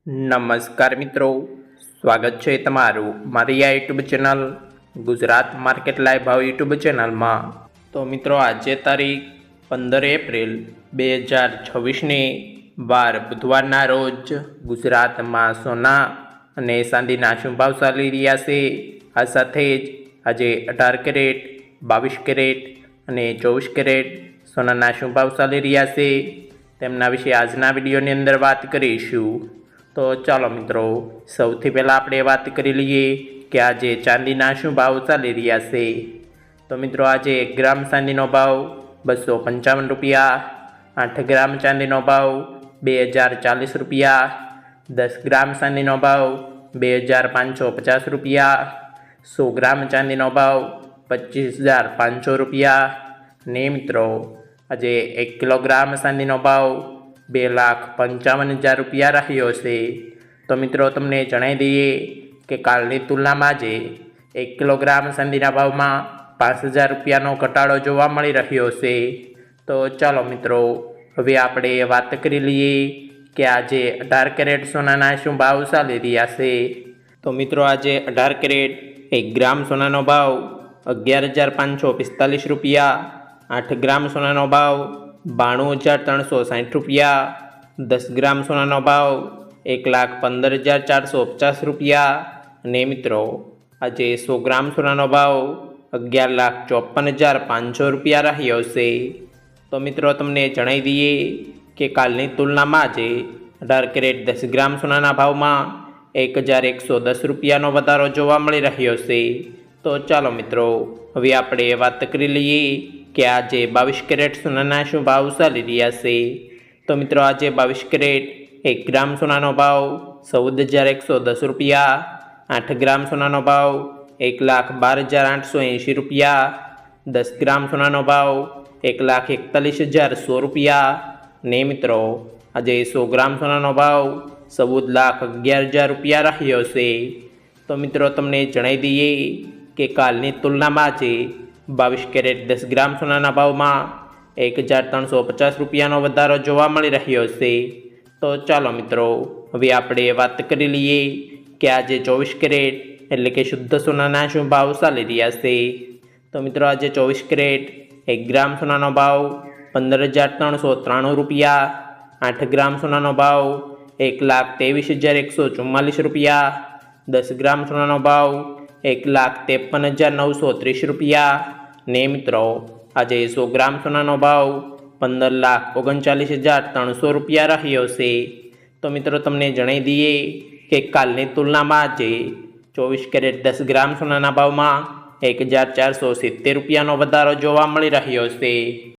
નમસ્કાર મિત્રો, સ્વાગત છે તમારું મારી આ YouTube channel Gujarat market live ભાવ યુટ્યુબ ચેનલમાં। તો મિત્રો આજે તારીખ 15 એપ્રિલ 2026ની વાર બુધવારના રોજ ગુજરાતમાં સોના અને ચાંદીના શું ભાવ ચાલી રહ્યા છે, આ સાથે જ આજે 18 કેરેટ, 22 કેરેટ અને 24 કેરેટ સોનાના શું ભાવ ચાલી રહ્યા છે તેમના વિશે આજના વિડીયોની અંદર વાત કરીશું। તો ચાલો મિત્રો, સૌથી પહેલાં આપણે વાત કરી લઈએ કે આજે ચાંદીના શું ભાવ ચાલી રહ્યા છે। તો મિત્રો આજે 1 ગ્રામ ચાંદીનો ભાવ 255 રૂપિયા, 8 ગ્રામ ચાંદીનો ભાવ 2040 રૂપિયા, 10 ગ્રામ ચાંદીનો ભાવ 2550 રૂપિયા, 100 ગ્રામ ચાંદીનો ભાવ 25500 રૂપિયા ને મિત્રો આજે 1 કિલોગ્રામ ચાંદીનો ભાવ 2,55,000 રૂપિયા રહ્યો છે। તો મિત્રો તમને જણાવી દઈએ કે કાલની તુલનામાં આજે 1 કિલોગ્રામ ચાંદીના ભાવમાં 5,000 રૂપિયાનો ઘટાડો જોવા મળી રહ્યો છે। તો ચાલો મિત્રો હવે આપણે વાત કરી લઈએ કે આજે 18 કેરેટ સોનાના શું ભાવ ચાલી રહ્યા છે। તો મિત્રો આજે 18 કેરેટ 1 ગ્રામ સોનાનો ભાવ 11,545 રૂપિયા, 8 ગ્રામ સોનાનો ભાવ 92,360 રૂપિયા, 10 ગ્રામ સોનાનો ભાવ 1,15,450 રૂપિયા અને મિત્રો આજે 100 ગ્રામ સોનાનો ભાવ 11,54,500 રૂપિયા રહ્યો છે। તો મિત્રો તમને જણાવી દઈએ કે કાલની તુલનામાં આજે 18 કેરેટ 10 ગ્રામ સોનાના ભાવમાં 1,110 રૂપિયાનો વધારો જોવા મળી રહ્યો છે। તો ચાલો મિત્રો હવે આપણે વાત કરી લઈએ કે આજે 22 કેરેટ સોનાના શું ભાવ ચાલી રહ્યા છે। તો મિત્રો આજે 22 કેરેટ 1 ગ્રામ સોનાનો ભાવ 14,110 રૂપિયા, 8 ગ્રામ સોનાનો ભાવ 1,12,880 રૂપિયા, 10 ગ્રામ સોનાનો ભાવ 1,41,100 રૂપિયા ને મિત્રો આજે 100 ગ્રામ સોનાનો ભાવ 14,11,000 રૂપિયા રહ્યો છે। તો મિત્રો તમને જણાવી દઈએ કે કાલની તુલનામાં આજે 22 કેરેટ 10 ગ્રામ સોનાના ભાવમાં 1,350 રૂપિયાનો વધારો જોવા મળી રહ્યો છે। તો ચાલો મિત્રો હવે આપણે વાત કરી લઈએ કે આજે 24 કેરેટ એટલે કે શુદ્ધ સોનાના શું ભાવ ચાલી રહ્યા છે। તો મિત્રો આજે 24 કેરેટ 1 ગ્રામ સોનાનો ભાવ 15,393 રૂપિયા, 8 ગ્રામ સોનાનો ભાવ 1,23,144 રૂપિયા, 10 ગ્રામ સોનાનો ભાવ 1,53,930 રૂપિયા ને મિત્રો આજે 100 ગ્રામ સોનાનો ભાવ 15,39,300 રૂપિયા રહ્યો છે। તો મિત્રો તમને જણાવી દઈએ કે કાલની તુલનામાં આજે 24 કેરેટ 10 ગ્રામ સોનાના ભાવમાં 1,470 રૂપિયાનો વધારો જોવા મળી રહ્યો છે।